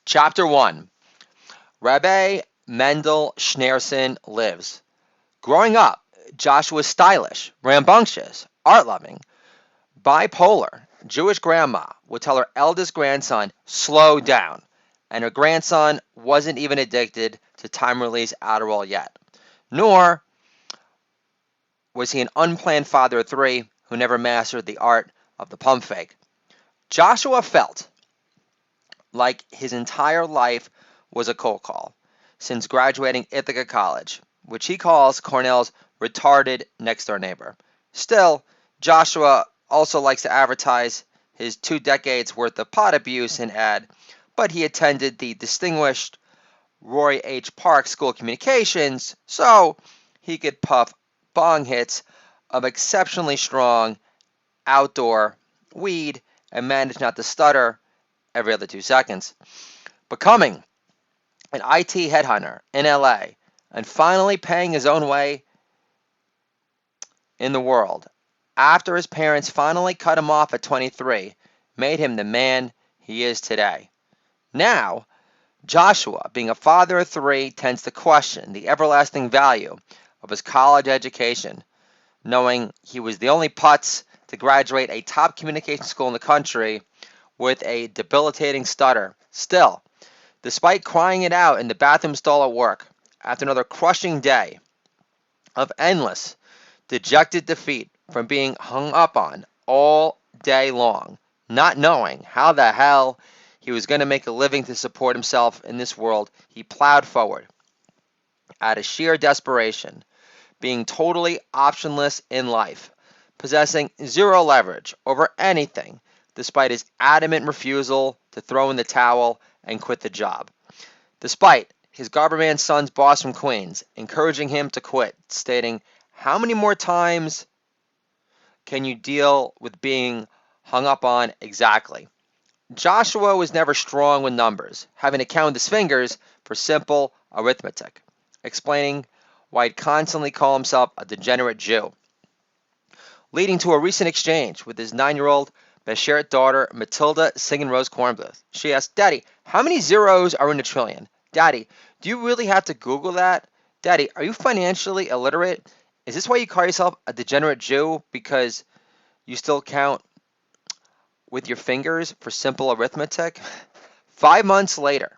Chapter 1. Rebbe Mendel Schneerson lives. Growing up, Joshua was stylish, rambunctious, art-loving, bipolar. Jewish grandma would tell her eldest grandson, slow down, and her grandson wasn't even addicted to time-release Adderall yet. Nor was he an unplanned father of three who never mastered the art of the pump fake. Joshua felt like his entire life was a cold call since graduating Ithaca College, which he calls Cornell's retarded next-door neighbor. Still, Joshua also likes to advertise his 2 decades worth of pot abuse in ad, but he attended the distinguished Roy H. Park School of Communications, so he could puff bong hits of exceptionally strong outdoor weed and manage not to stutter every other 2 seconds. Becoming an IT headhunter in LA and finally paying his own way in the world after his parents finally cut him off at 23 made him the man he is today. Now, Joshua, being a father of 3, tends to question the everlasting value of his college education, knowing he was the only putz to graduate a top communication school in the country with a debilitating stutter. Still, despite crying it out in the bathroom stall at work, after another crushing day of endless, dejected defeat from being hung up on all day long, not knowing how the hell he was going to make a living to support himself in this world, he plowed forward out of sheer desperation, being totally optionless in life, possessing zero leverage over anything, despite his adamant refusal to throw in the towel and quit the job. Despite his Garberman son's boss from Queens encouraging him to quit, stating, "How many more times can you deal with being hung up on exactly?" Joshua was never strong with numbers, having to count his fingers for simple arithmetic, explaining why he'd constantly call himself a degenerate Jew, leading to a recent exchange with his 9-year-old Bashert daughter, Matilda Singing Rose Cornbluth. She asked, "Daddy, how many zeros are in a trillion? Daddy, do you really have to Google that? Daddy, are you financially illiterate? Is this why you call yourself a degenerate Jew? Because you still count with your fingers for simple arithmetic?" 5 months later,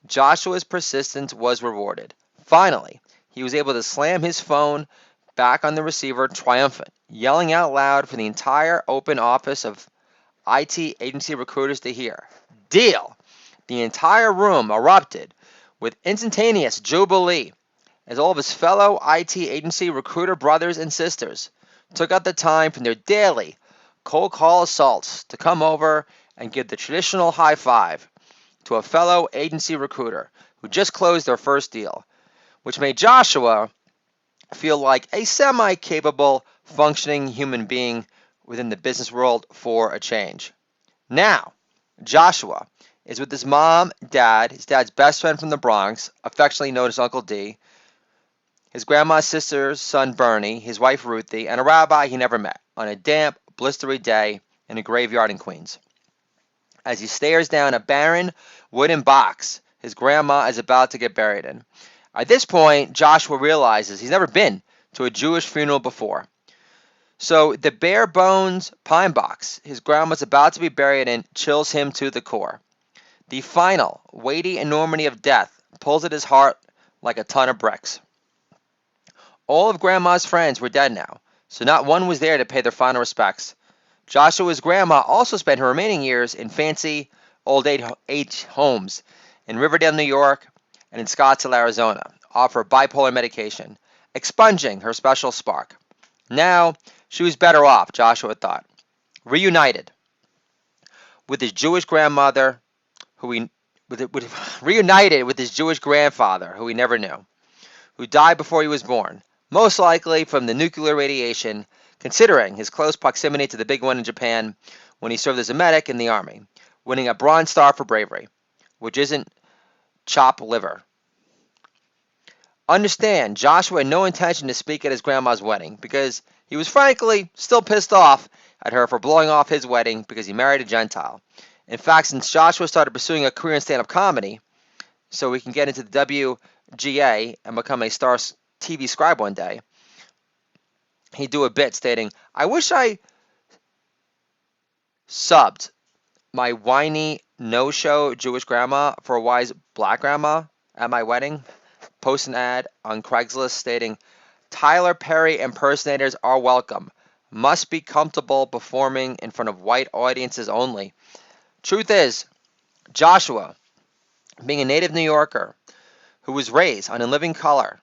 Joshua's persistence was rewarded. Finally, he was able to slam his phone back on the receiver triumphant, yelling out loud for the entire open office of IT agency recruiters to hear. "Deal!" The entire room erupted with instantaneous jubilee as all of his fellow IT agency recruiter brothers and sisters took out the time from their daily cold call assaults to come over and give the traditional high five to a fellow agency recruiter who just closed their first deal, which made Joshua feel like a semi-capable, functioning human being within the business world for a change. Now, Joshua is with his mom, dad, his dad's best friend from the Bronx, affectionately known as Uncle D, his grandma's sister's son Bernie, his wife Ruthie, and a rabbi he never met, on a damp, blistery day in a graveyard in Queens. As he stares down a barren wooden box his grandma is about to get buried in. At this point, Joshua realizes he's never been to a Jewish funeral before. So the bare bones pine box his grandma's about to be buried in chills him to the core. The final, weighty enormity of death pulls at his heart like a ton of bricks. All of Grandma's friends were dead now, so not one was there to pay their final respects. Joshua's grandma also spent her remaining years in fancy old age homes in Riverdale, New York, and in Scottsdale, Arizona, off her bipolar medication, expunging her special spark. Now, she was better off, Joshua thought, reunited with his Jewish grandmother, reunited with his Jewish grandfather, who he never knew, who died before he was born, most likely from the nuclear radiation, considering his close proximity to the big one in Japan when he served as a medic in the army, winning a Bronze Star for bravery, which isn't chopped liver. Understand, Joshua had no intention to speak at his grandma's wedding because he was frankly still pissed off at her for blowing off his wedding because he married a Gentile. In fact, since Joshua started pursuing a career in stand-up comedy, so he can get into the WGA and become a star TV scribe one day, he'd do a bit stating, "I wish I subbed my whiny no-show Jewish grandma for a wise black grandma at my wedding." Post an ad on Craigslist stating, "Tyler Perry impersonators are welcome. Must be comfortable performing in front of white audiences only." Truth is, Joshua, being a native New Yorker who was raised on In Living Color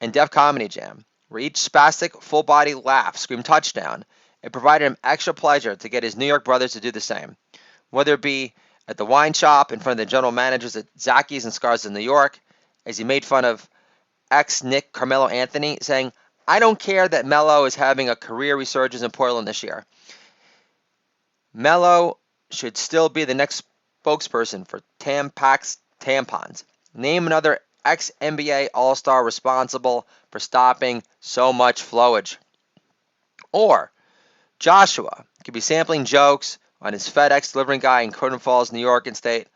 and Def Comedy Jam, where each spastic, full-body laugh screamed touchdown, it provided him extra pleasure to get his New York brothers to do the same. Whether it be at the wine shop, in front of the general managers at Zacky's and Scars in New York, as he made fun of ex-Nick Carmelo Anthony, saying, "I don't care that Melo is having a career resurgence in Portland this year. Melo should still be the next spokesperson for Tampax tampons. Name another ex-NBA All-Star responsible for stopping so much flowage." Or Joshua could be sampling jokes on his FedEx delivering guy in Croton Falls, New York, and state,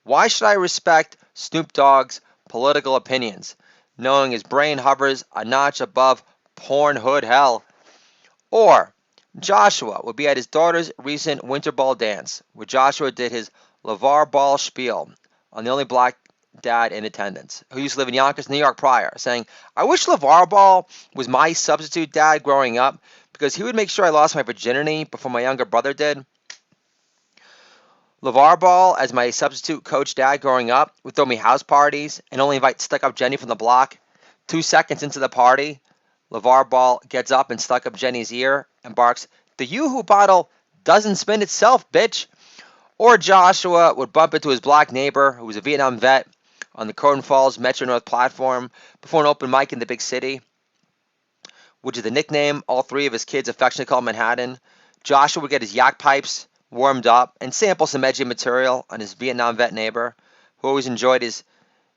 "Why should I respect Snoop Dogg's political opinions, knowing his brain hovers a notch above porn hood hell?" Or Joshua would be at his daughter's recent winter ball dance, where Joshua did his LeVar Ball spiel on the only black dad in attendance, who used to live in Yonkers, New York prior, saying, "I wish LeVar Ball was my substitute dad growing up, because he would make sure I lost my virginity before my younger brother did. LeVar Ball, as my substitute coach dad growing up, would throw me house parties and only invite stuck-up Jenny from the block. 2 seconds into the party, LeVar Ball gets up and stuck up Jenny's ear and barks, 'The Yoo-Hoo bottle doesn't spin itself, bitch.' Or Joshua would bump into his black neighbor, who was a Vietnam vet, on the Croton Falls Metro North platform before an open mic in the big city, which is the nickname all three of his kids affectionately call Manhattan. Joshua would get his yak pipes warmed up and sample some edgy material on his Vietnam vet neighbor, who always enjoyed his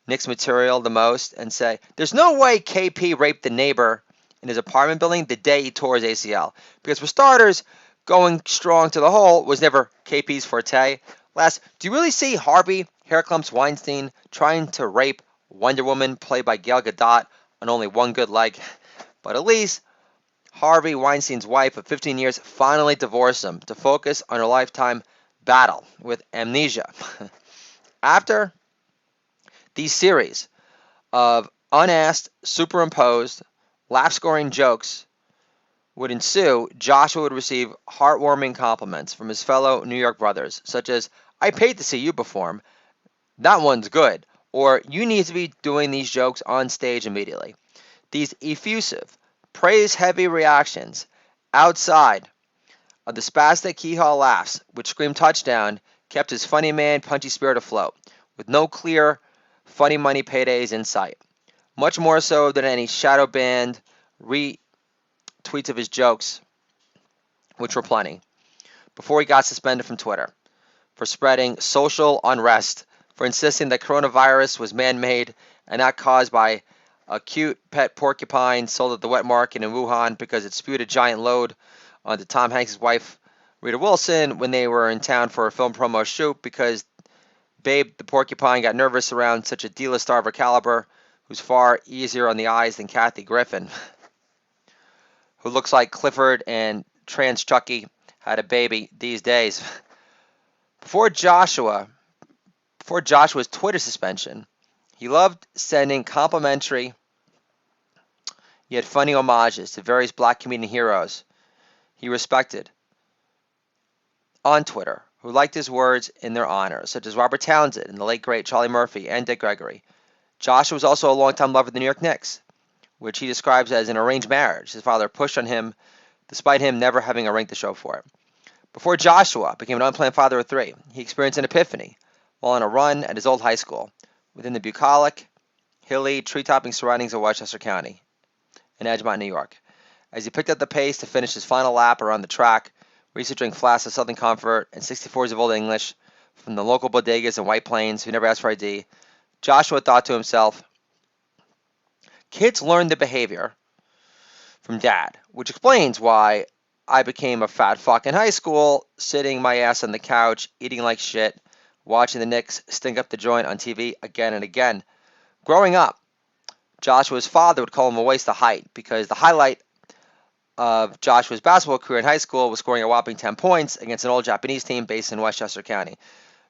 Knicks material the most, and say, "There's no way KP raped the neighbor in his apartment building the day he tore his ACL. Because for starters, going strong to the hole was never KP's forte. Last, do you really see Harvey Hairclumps Weinstein trying to rape Wonder Woman, played by Gal Gadot, on only one good leg? But at least Harvey Weinstein's wife of 15 years finally divorced him to focus on her lifetime battle with amnesia." After these series of unasked, superimposed, laugh-scoring jokes would ensue, Joshua would receive heartwarming compliments from his fellow New York brothers, such as, "I paid to see you perform. That one's good," or "You need to be doing these jokes on stage immediately." These effusive, praise-heavy reactions outside of the spastic hee-haw laughs, which screamed touchdown, kept his funny man, punchy spirit afloat, with no clear, funny money paydays in sight. Much more so than any shadow banned retweets of his jokes, which were plenty, before he got suspended from Twitter for spreading social unrest, for insisting that coronavirus was man-made and not caused by a cute pet porcupine sold at the wet market in Wuhan because it spewed a giant load onto Tom Hanks' wife, Rita Wilson, when they were in town for a film promo shoot, because Babe the porcupine got nervous around such a D-list star of her caliber, who's far easier on the eyes than Kathy Griffin, who looks like Clifford and Trans Chucky had a baby these days. Before Joshua's Twitter suspension, he loved sending complimentary yet funny homages to various black comedian heroes he respected on Twitter, who liked his words in their honor, such as Robert Townsend and the late great Charlie Murphy and Dick Gregory. Joshua was also a longtime lover of the New York Knicks, which he describes as an arranged marriage his father pushed on him, despite him never having a ring to show for it. Before Joshua became an unplanned father of three, he experienced an epiphany while on a run at his old high school within the bucolic, hilly, tree-topping surroundings of Westchester County in Edgemont, New York. As he picked up the pace to finish his final lap around the track, where he used to drink flasks of Southern Comfort and 64s of Old English from the local bodegas in White Plains who never asked for ID, Joshua thought to himself, "Kids learn the behavior from dad," which explains why I became a fat fuck in high school, sitting my ass on the couch, eating like shit, watching the Knicks stink up the joint on TV again and again. Growing up, Joshua's father would call him a waste of height because the highlight of Joshua's basketball career in high school was scoring a whopping 10 points against an old Japanese team based in Westchester County.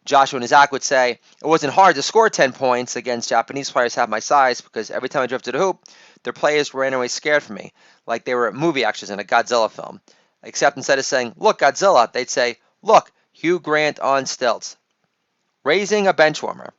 Joshua and Zach would say it wasn't hard to score 10 points against Japanese players half my size because every time I drove to the hoop, their players ran away scared from me, like they were movie actors in a Godzilla film. Except instead of saying, "Look, Godzilla," they'd say, "Look, Hugh Grant on stilts." Raising a bench warmer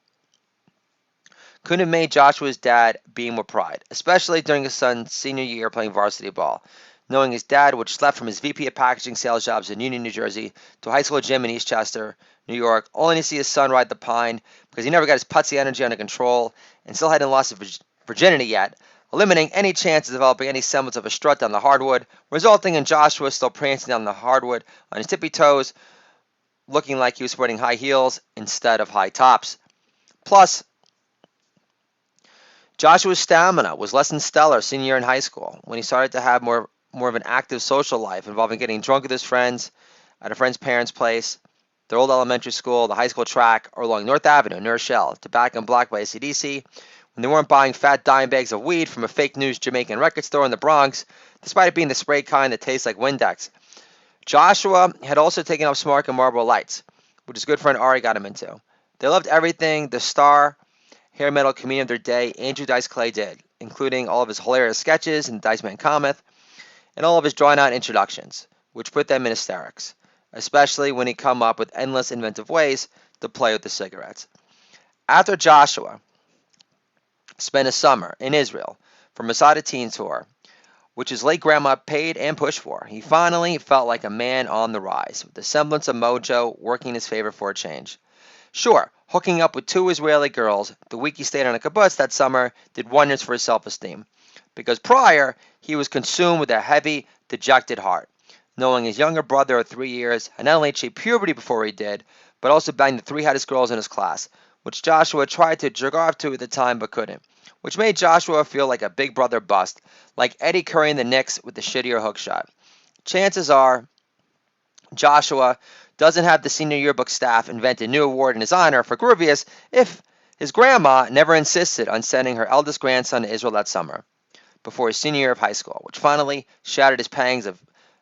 couldn't have made Joshua's dad beam with pride, especially during his son's senior year playing varsity ball. Knowing his dad, which slept from his VP of packaging sales jobs in Union, New Jersey, to a high school gym in Eastchester, New York, only to see his son ride the pine because he never got his putsy energy under control and still hadn't lost his virginity yet, eliminating any chance of developing any semblance of a strut down the hardwood, resulting in Joshua still prancing down the hardwood on his tippy toes, looking like he was sporting high heels instead of high tops. Plus, Joshua's stamina was less than stellar senior year in high school when he started to have more of an active social life involving getting drunk with his friends at a friend's parents' place, their old elementary school, the high school track, or along North Avenue near Shell, tobacco and blocked by AC/DC, when they weren't buying fat dime bags of weed from a fake news Jamaican record store in the Bronx, despite it being the spray kind that tastes like Windex. Joshua had also taken up Smart and Marlboro Lights, which his good friend Ari got him into. They loved everything the star hair metal comedian of their day, Andrew Dice Clay, did, including all of his hilarious sketches in the Dice Man Cometh and all of his drawn-out introductions, which put them in hysterics, especially when he come up with endless inventive ways to play with the cigarettes. After Joshua spent a summer in Israel for Masada Teen Tour, which his late grandma paid and pushed for, he finally felt like a man on the rise, with the semblance of mojo working in his favor for a change. Sure, hooking up with two Israeli girls the week he stayed on a kibbutz that summer did wonders for his self-esteem, because prior he was consumed with a heavy, dejected heart, knowing his younger brother of 3 years had not only achieved puberty before he did, but also banged the three hottest girls in his class, which Joshua tried to jerk off to at the time but couldn't, which made Joshua feel like a big brother bust, like Eddie Curry in the Knicks with the shittier hook shot. Chances are Joshua doesn't have the senior yearbook staff invent a new award in his honor for grooviest if his grandma never insisted on sending her eldest grandson to Israel that summer, before his senior year of high school, which finally shattered his pangs of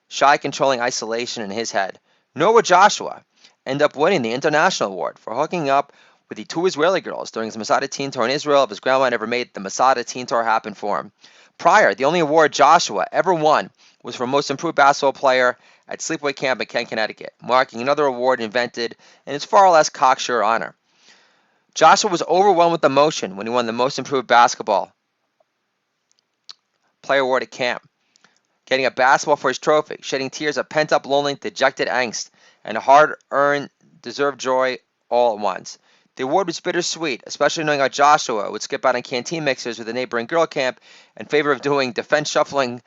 shy controlling isolation in his head. Nor would Joshua end up winning the International Award for hooking up with the two Israeli girls during his Masada Teen Tour in Israel if his grandma never made the Masada Teen Tour happen for him. Prior, the only award Joshua ever won was for Most Improved Basketball Player at Sleepaway Camp in Kent, Connecticut, marking another award invented in his far less cocksure honor. Joshua was overwhelmed with emotion when he won the Most Improved Basketball Player Award at camp, getting a basketball for his trophy, shedding tears of pent-up loneliness, dejected angst, and hard-earned, deserved joy all at once. The award was bittersweet, especially knowing how Joshua would skip out on canteen mixers with a neighboring girl camp in favor of doing defense shuffling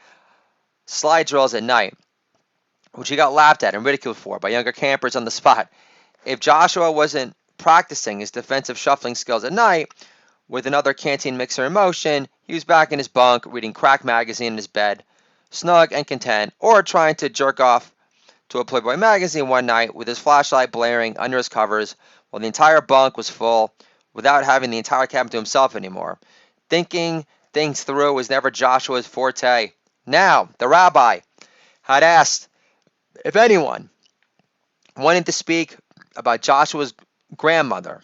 slide drills at night, which he got laughed at and ridiculed for by younger campers on the spot. If Joshua wasn't practicing his defensive shuffling skills at night with another canteen mixer in motion, he was back in his bunk reading Crack magazine in his bed, snug and content, or trying to jerk off to a Playboy magazine one night with his flashlight blaring under his covers while the entire bunk was full without having the entire cabin to himself anymore. Thinking things through was never Joshua's forte. Now, the rabbi had asked if anyone wanted to speak about Joshua's grandmother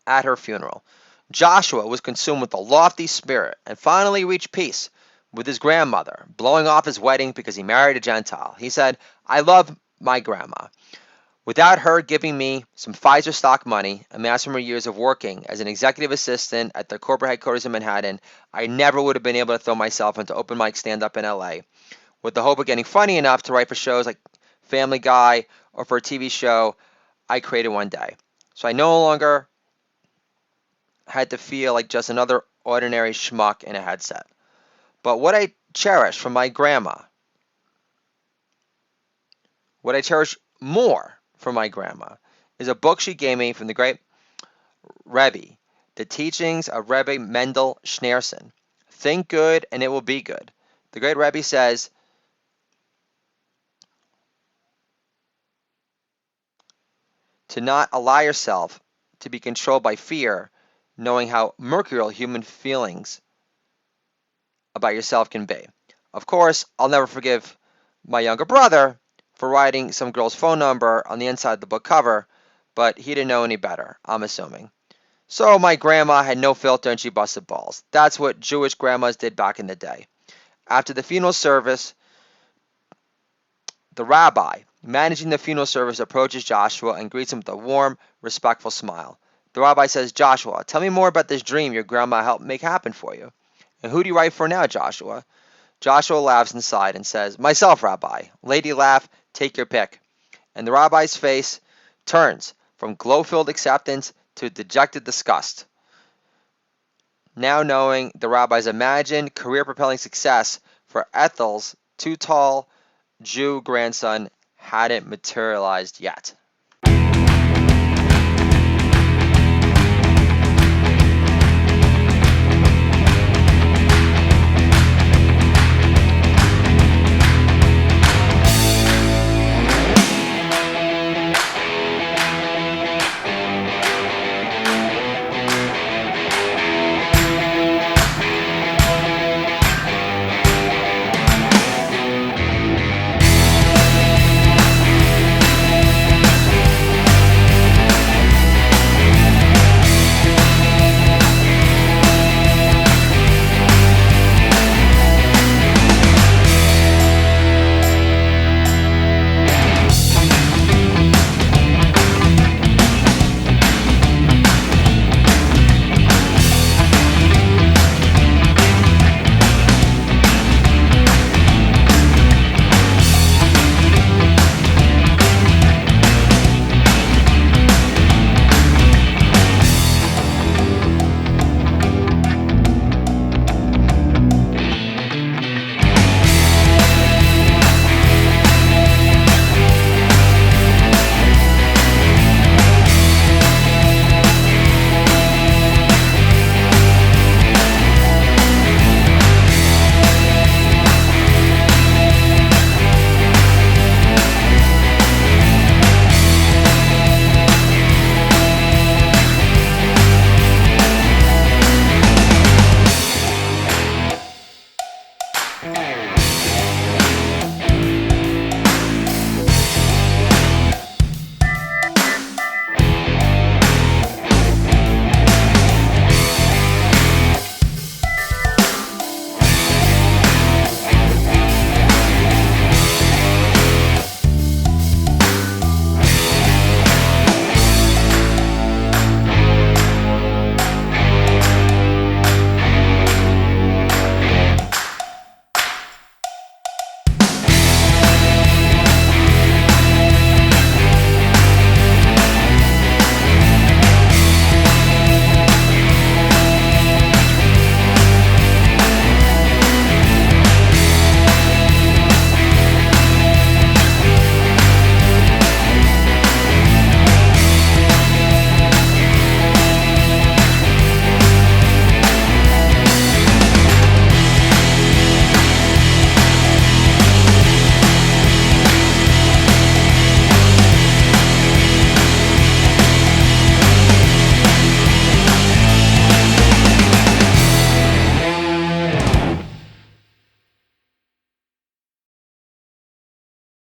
at her funeral. Joshua was consumed with a lofty spirit and finally reached peace with his grandmother, blowing off his wedding because he married a Gentile. He said, "I love my grandma. Without her giving me some Pfizer stock money amassed from her years of working as an executive assistant at the corporate headquarters in Manhattan, I never would have been able to throw myself into open mic stand-up in LA with the hope of getting funny enough to write for shows like Family Guy or for a TV show I created one day. So I no longer had to feel like just another ordinary schmuck in a headset. But what I cherish from my grandma, what I cherish more from my grandma, is a book she gave me from the great Rebbe, The Teachings of Rebbe Mendel Schneerson. Think good and it will be good. The great Rebbe says, to not allow yourself to be controlled by fear, knowing how mercurial human feelings about yourself can be. Of course, I'll never forgive my younger brother for writing some girl's phone number on the inside of the book cover, but he didn't know any better, I'm assuming. So my grandma had no filter and she busted balls. That's what Jewish grandmas did back in the day. After the funeral service, the rabbi managing the funeral service approaches Joshua and greets him with a warm, respectful smile. The rabbi says, "Joshua, tell me more about this dream your grandma helped make happen for you. And who do you write for now, Joshua?" Joshua laughs inside and says, "Myself, Rabbi." Lady laugh, take your pick. And the rabbi's face turns from glow-filled acceptance to dejected disgust, now knowing the rabbi's imagined career-propelling success for Ethel's too tall Jew grandson hadn't materialized yet.